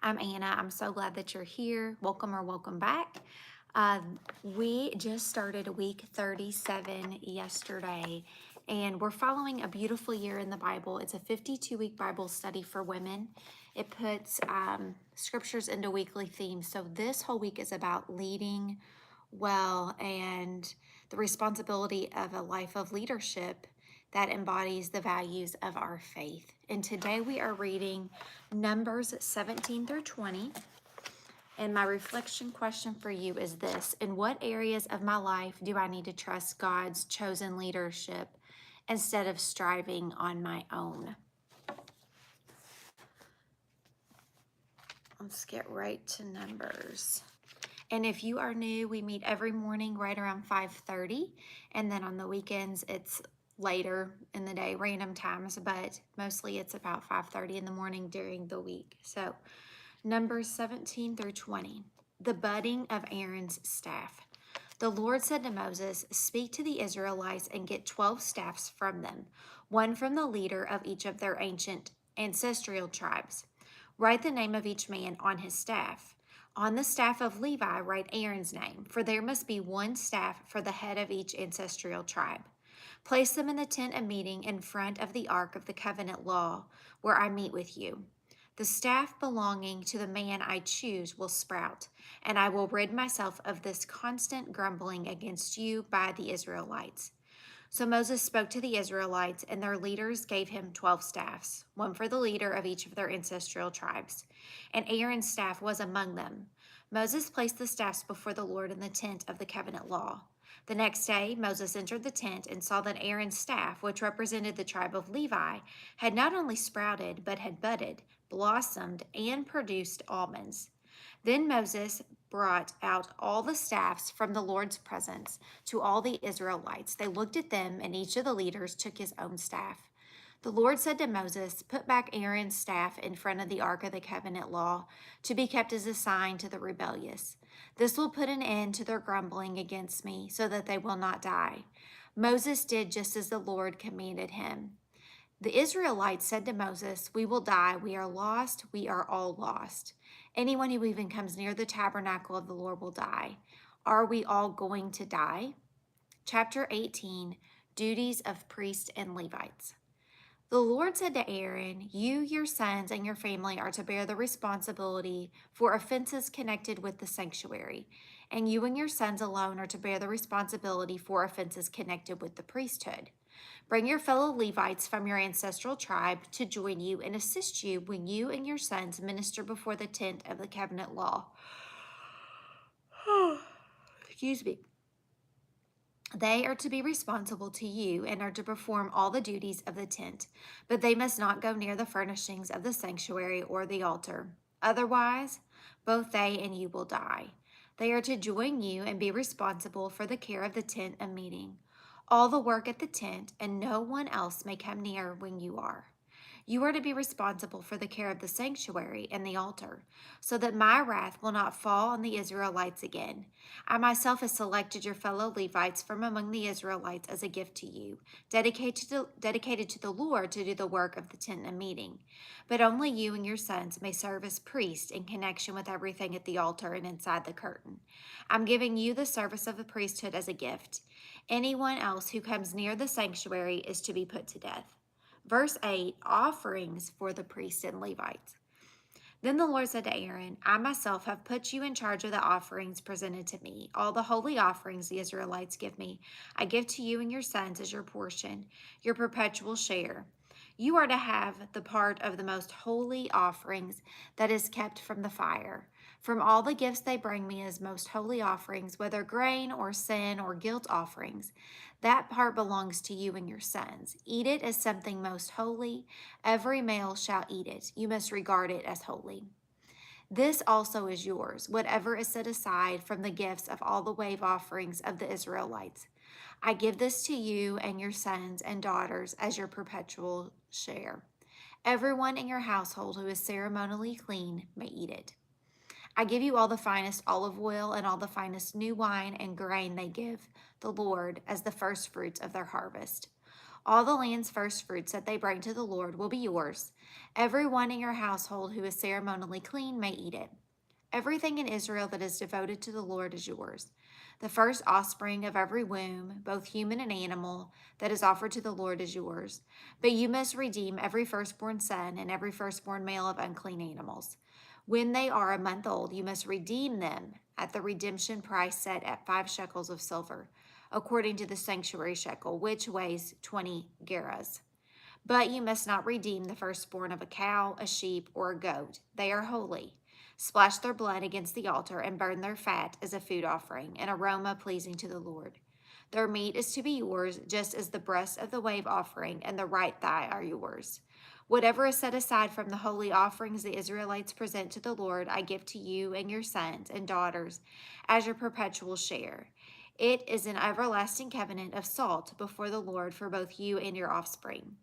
I'm Anna. I'm so glad that you're here. Welcome or welcome back. We just started week 37 yesterday, and we're following a beautiful year in the Bible. It's a 52-week Bible study for women. It puts scriptures into weekly themes. So this whole week is about leading well and the responsibility of a life of leadership that embodies the values of our faith. And today we are reading Numbers 17 through 20. And my reflection question for you is this: in what areas of my life do I need to trust God's chosen leadership instead of striving on my own? Let's get right to Numbers. And if you are new, we meet every morning right around 5:30. And then on the weekends, it's later in the day, random times, but mostly it's about 5:30 in the morning during the week. So Numbers 17 through 20, the budding of Aaron's staff. The Lord said to Moses, "Speak to the Israelites and get 12 staffs from them, one from the leader of each of their ancient ancestral tribes. Write the name of each man on his staff. On the staff of Levi, write Aaron's name, for there must be one staff for the head of each ancestral tribe. Place them in the tent of meeting in front of the ark of the covenant law, where I meet with you. The staff belonging to the man I choose will sprout, and I will rid myself of this constant grumbling against you by the Israelites." So Moses spoke to the Israelites, and their leaders gave him 12 staffs, one for the leader of each of their ancestral tribes. And Aaron's staff was among them. Moses placed the staffs before the Lord in the tent of the covenant law. The next day, Moses entered the tent and saw that Aaron's staff, which represented the tribe of Levi, had not only sprouted, but had budded, blossomed, and produced almonds. Then Moses brought out all the staffs from the Lord's presence to all the Israelites. They looked at them, and each of the leaders took his own staff. The Lord said to Moses, "Put back Aaron's staff in front of the ark of the covenant law to be kept as a sign to the rebellious. This will put an end to their grumbling against me so that they will not die." Moses did just as the Lord commanded him. The Israelites said to Moses, "We will die. We are lost. We are all lost. Anyone who even comes near the tabernacle of the Lord will die. Are we all going to die?" Chapter 18, Duties of Priests and Levites. The Lord said to Aaron, "You, your sons, and your family are to bear the responsibility for offenses connected with the sanctuary, and you and your sons alone are to bear the responsibility for offenses connected with the priesthood. Bring your fellow Levites from your ancestral tribe to join you and assist you when you and your sons minister before the tent of the covenant law." Excuse me. They are to be responsible to you and are to perform all the duties of the tent, but they must not go near the furnishings of the sanctuary or the altar. Otherwise, both they and you will die. They are to join you and be responsible for the care of the tent of meeting, all the work at the tent, and no one else may come near when you are. You are to be responsible for the care of the sanctuary and the altar, so that my wrath will not fall on the Israelites again. I myself have selected your fellow Levites from among the Israelites as a gift to you, dedicated to the Lord to do the work of the tent of meeting. But only you and your sons may serve as priests in connection with everything at the altar and inside the curtain. I'm giving you the service of the priesthood as a gift. Anyone else who comes near the sanctuary is to be put to death. Verse 8, offerings for the priests and Levites. Then the Lord said to Aaron, "I myself have put you in charge of the offerings presented to me. All the holy offerings the Israelites give me, I give to you and your sons as your portion, your perpetual share. You are to have the part of the most holy offerings that is kept from the fire. From all the gifts they bring me as most holy offerings, whether grain or sin or guilt offerings, that part belongs to you and your sons. Eat it as something most holy. Every male shall eat it. You must regard it as holy. This also is yours, whatever is set aside from the gifts of all the wave offerings of the Israelites. I give this to you and your sons and daughters as your perpetual share. Everyone in your household who is ceremonially clean may eat it. I give you all the finest olive oil and all the finest new wine and grain they give the Lord as the first fruits of their harvest. All the land's first fruits that they bring to the Lord will be yours. Everyone in your household who is ceremonially clean may eat it. Everything in Israel that is devoted to the Lord is yours. The first offspring of every womb, both human and animal, that is offered to the Lord is yours. But you must redeem every firstborn son and every firstborn male of unclean animals. When they are a month old, you must redeem them at the redemption price set at 5 shekels of silver, according to the sanctuary shekel, which weighs 20 gerahs. But you must not redeem the firstborn of a cow, a sheep, or a goat. They are holy. Splash their blood against the altar and burn their fat as a food offering, an aroma pleasing to the Lord. Their meat is to be yours, just as the breast of the wave offering and the right thigh are yours. Whatever is set aside from the holy offerings the Israelites present to the Lord, I give to you and your sons and daughters as your perpetual share. It is an everlasting covenant of salt before the Lord for both you and your offspring.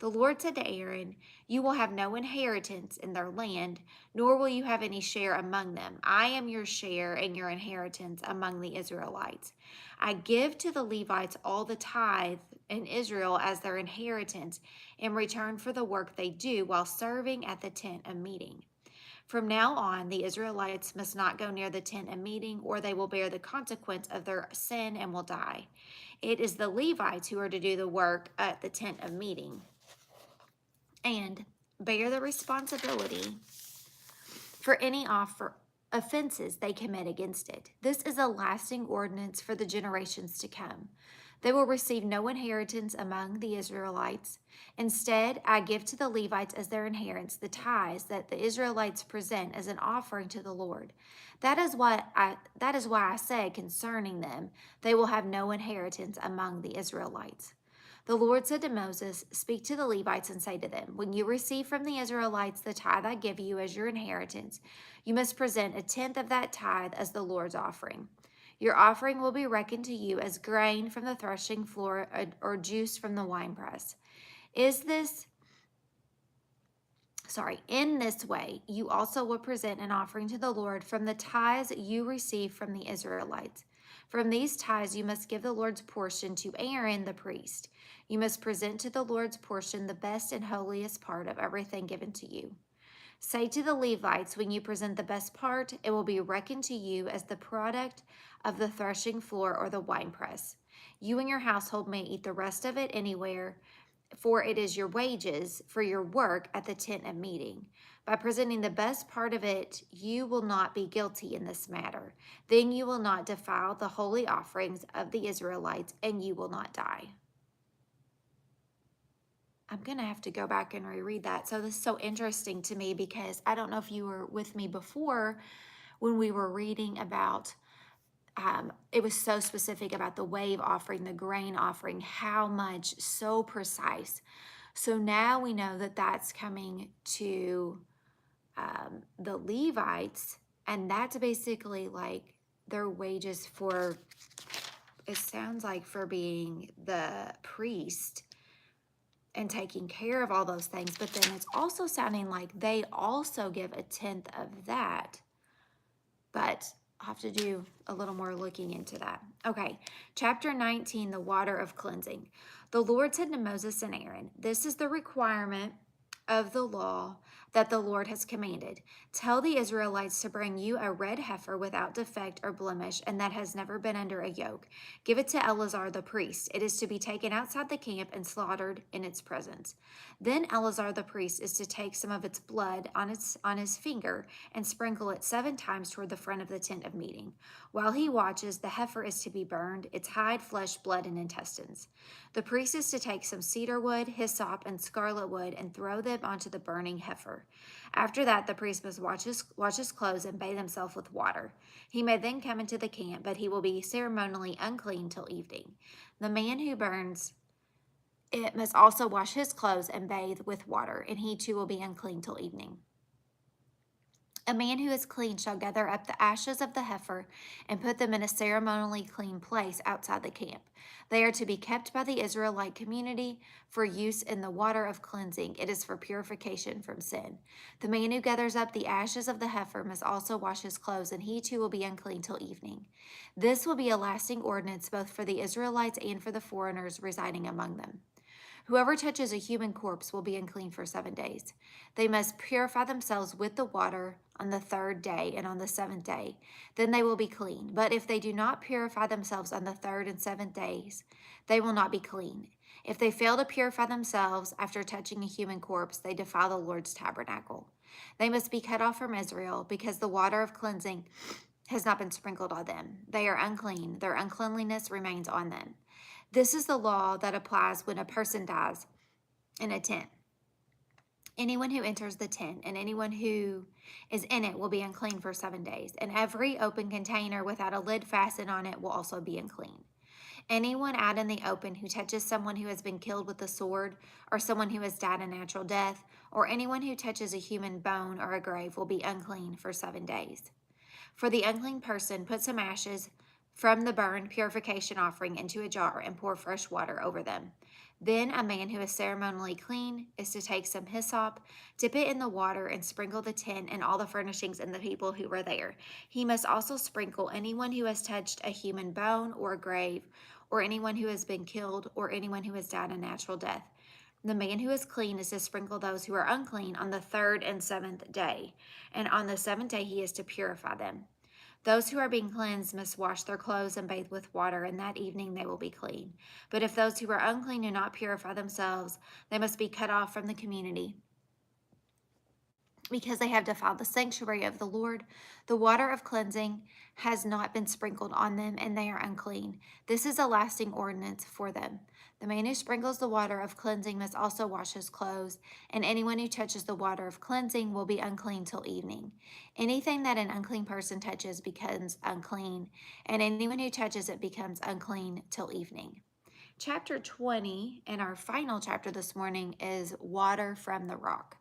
The Lord said to Aaron, you will have no inheritance in their land, nor will you have any share among them. I am your share and your inheritance among the Israelites. I give to the Levites all the tithe in Israel as their inheritance in return for the work they do while serving at the tent of meeting. From now on, the Israelites must not go near the tent of meeting, or they will bear the consequence of their sin and will die. It is the Levites who are to do the work at the tent of meeting and bear the responsibility for any offenses they commit against it. This is a lasting ordinance for the generations to come. They will receive no inheritance among the Israelites. Instead, I give to the Levites as their inheritance the tithes that the Israelites present as an offering to the Lord. That is why I say concerning them, they will have no inheritance among the Israelites. The Lord said to Moses, speak to the Levites and say to them, when you receive from the Israelites the tithe I give you as your inheritance, you must present 1/10 of that tithe as the Lord's offering. Your offering will be reckoned to you as grain from the threshing floor or juice from the winepress. In this way, you also will present an offering to the Lord from the tithes you receive from the Israelites. From these tithes you must give the Lord's portion to Aaron the priest. You must present to the Lord's portion the best and holiest part of everything given to you. Say to the Levites, when you present the best part, it will be reckoned to you as the product of the threshing floor or the winepress. You and your household may eat the rest of it anywhere, for it is your wages for your work at the tent of meeting. By presenting the best part of it, you will not be guilty in this matter. Then you will not defile the holy offerings of the Israelites, and you will not die. I'm going to have to go back and reread that. So this is so interesting to me because I don't know if you were with me before when we were reading about, it was so specific about the wave offering, the grain offering, how much, so precise. So now we know that that's coming to the Levites, and that's basically like their wages for, it sounds like for being the priest and taking care of all those things, but then it's also sounding like they also give 1/10 of that. But I'll have to do a little more looking into that. Okay, chapter 19, the water of cleansing. The Lord said to Moses and Aaron, this is the requirement of the law that the Lord has commanded. Tell the Israelites to bring you a red heifer without defect or blemish, and that has never been under a yoke. Give it to Eleazar the priest. It is to be taken outside the camp and slaughtered in its presence. Then Eleazar the priest is to take some of its blood on his finger and sprinkle it 7 times toward the front of the tent of meeting. While he watches, the heifer is to be burned, its hide, flesh, blood, and intestines. The priest is to take some cedar wood, hyssop, and scarlet wood and throw them onto the burning heifer. After that, the priest must wash his clothes and bathe himself with water. He may then come into the camp, but he will be ceremonially unclean till evening. The man who burns it must also wash his clothes and bathe with water, and he too will be unclean till evening. A man who is clean shall gather up the ashes of the heifer and put them in a ceremonially clean place outside the camp. They are to be kept by the Israelite community for use in the water of cleansing. It is for purification from sin. The man who gathers up the ashes of the heifer must also wash his clothes, and he too will be unclean till evening. This will be a lasting ordinance both for the Israelites and for the foreigners residing among them. Whoever touches a human corpse will be unclean for 7 days. They must purify themselves with the water on the 3rd day and on the 7th day. Then they will be clean. But if they do not purify themselves on the 3rd and 7th days, they will not be clean. If they fail to purify themselves after touching a human corpse, they defile the Lord's tabernacle. They must be cut off from Israel because the water of cleansing has not been sprinkled on them. They are unclean. Their uncleanliness remains on them. This is the law that applies when a person dies in a tent. Anyone who enters the tent and anyone who is in it will be unclean for 7 days. And every open container without a lid fastened on it will also be unclean. Anyone out in the open who touches someone who has been killed with a sword, or someone who has died a natural death, or anyone who touches a human bone or a grave will be unclean for 7 days. For the unclean person, put some ashes from the burned purification offering into a jar and pour fresh water over them. Then a man who is ceremonially clean is to take some hyssop, dip it in the water, and sprinkle the tent and all the furnishings and the people who were there. He must also sprinkle anyone who has touched a human bone or a grave, or anyone who has been killed, or anyone who has died a natural death. The man who is clean is to sprinkle those who are unclean on the 3rd and 7th day, and on the 7th day he is to purify them. Those who are being cleansed must wash their clothes and bathe with water, and that evening they will be clean. But if those who are unclean do not purify themselves, they must be cut off from the community, because they have defiled the sanctuary of the Lord. The water of cleansing has not been sprinkled on them, and they are unclean. This is a lasting ordinance for them. The man who sprinkles the water of cleansing must also wash his clothes, and anyone who touches the water of cleansing will be unclean till evening. Anything that an unclean person touches becomes unclean, and anyone who touches it becomes unclean till evening. Chapter 20, and our final chapter this morning, is water from the rock.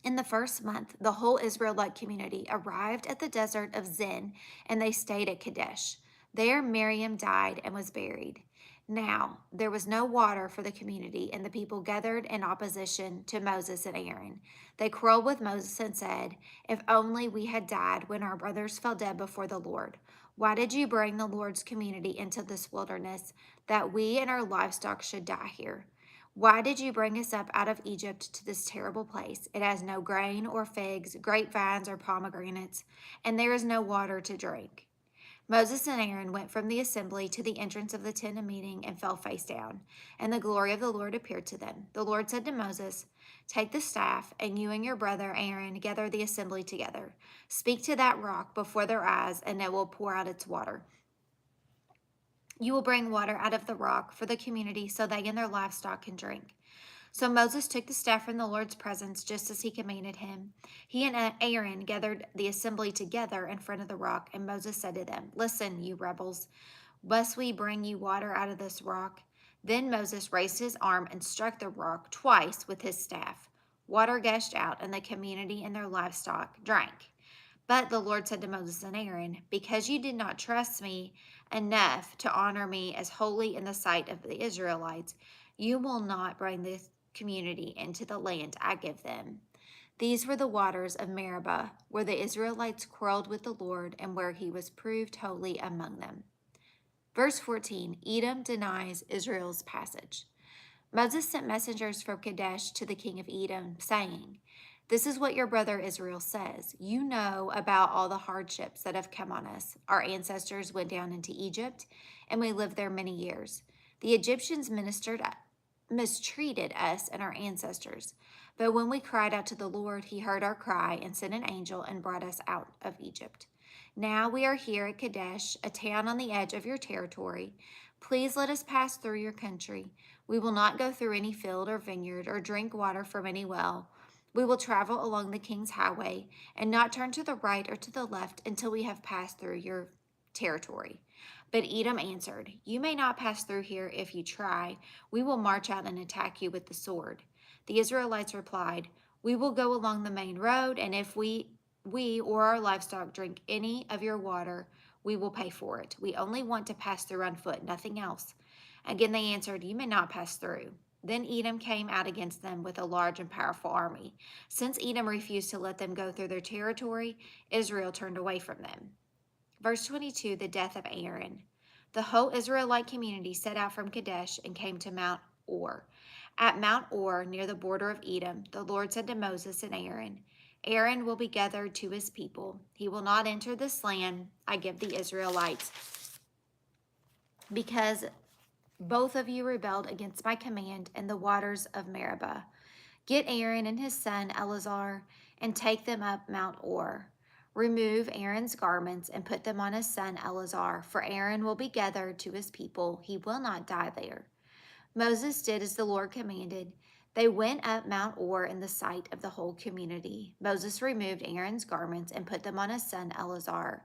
In the 1st month, the whole Israelite community arrived at the desert of Zin, and they stayed at Kadesh. There Miriam died and was buried. Now there was no water for the community, and the people gathered in opposition to Moses and Aaron. They quarreled with Moses and said, "If only we had died when our brothers fell dead before the Lord. Why did you bring the Lord's community into this wilderness, that we and our livestock should die here? Why did you bring us up out of Egypt to this terrible place? It has no grain or figs, grapevines or pomegranates, and there is no water to drink." Moses and Aaron went from the assembly to the entrance of the tent of meeting and fell face down, and the glory of the Lord appeared to them. The Lord said to Moses, "Take the staff, and you and your brother Aaron gather the assembly together. Speak to that rock before their eyes, and it will pour out its water. You will bring water out of the rock for the community so they and their livestock can drink." So Moses took the staff from the Lord's presence just as he commanded him. He and Aaron gathered the assembly together in front of the rock, and Moses said to them, "Listen, you rebels, must we bring you water out of this rock?" Then Moses raised his arm and struck the rock twice with his staff. Water gushed out, and the community and their livestock drank. But the Lord said to Moses and Aaron, "Because you did not trust me enough to honor me as holy in the sight of the Israelites, you will not bring this community into the land I give them." These were the waters of Meribah, where the Israelites quarreled with the Lord and where he was proved holy among them. Verse 14, Edom denies Israel's passage. Moses sent messengers from Kadesh to the king of Edom, saying, "This is what your brother Israel says. You know about all the hardships that have come on us. Our ancestors went down into Egypt, and we lived there many years. The Egyptians mistreated us and our ancestors. But when we cried out to the Lord, he heard our cry and sent an angel and brought us out of Egypt. Now we are here at Kadesh, a town on the edge of your territory. Please let us pass through your country. We will not go through any field or vineyard or drink water from any well. We will travel along the king's highway and not turn to the right or to the left until we have passed through your territory." But Edom answered, "You may not pass through here if you try. We will march out and attack you with the sword." The Israelites replied, "We will go along the main road, and if we or our livestock drink any of your water, we will pay for it. We only want to pass through on foot, nothing else." Again they answered, "You may not pass through." Then Edom came out against them with a large and powerful army. Since Edom refused to let them go through their territory, Israel turned away from them. Verse 22, the death of Aaron. The whole Israelite community set out from Kadesh and came to Mount Or. At Mount Or, near the border of Edom, the Lord said to Moses and Aaron, Aaron will be gathered to his people. He will not enter this land I give the Israelites, because both of you rebelled against my command in the waters of Meribah. Get Aaron and his son Eleazar and take them up Mount Or. Remove Aaron's garments and put them on his son Eleazar, for Aaron will be gathered to his people. He will not die there. Moses did as the Lord commanded. They went up Mount Or in the sight of the whole community. Moses removed Aaron's garments and put them on his son Eleazar,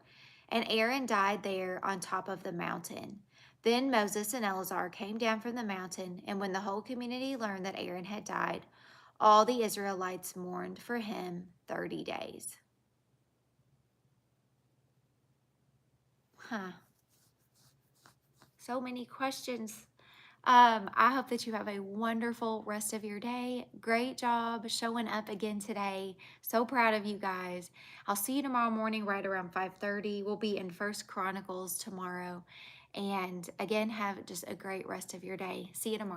and Aaron died there on top of the mountain. Then Moses and Eleazar came down from the mountain, and when the whole community learned that Aaron had died, all the Israelites mourned for him 30 days. So many questions. I hope that you have a wonderful rest of your day. Great job showing up again today. So proud of you guys. I'll see you tomorrow morning right around 5:30. We'll be in First Chronicles tomorrow. And again, have just a great rest of your day. See you tomorrow.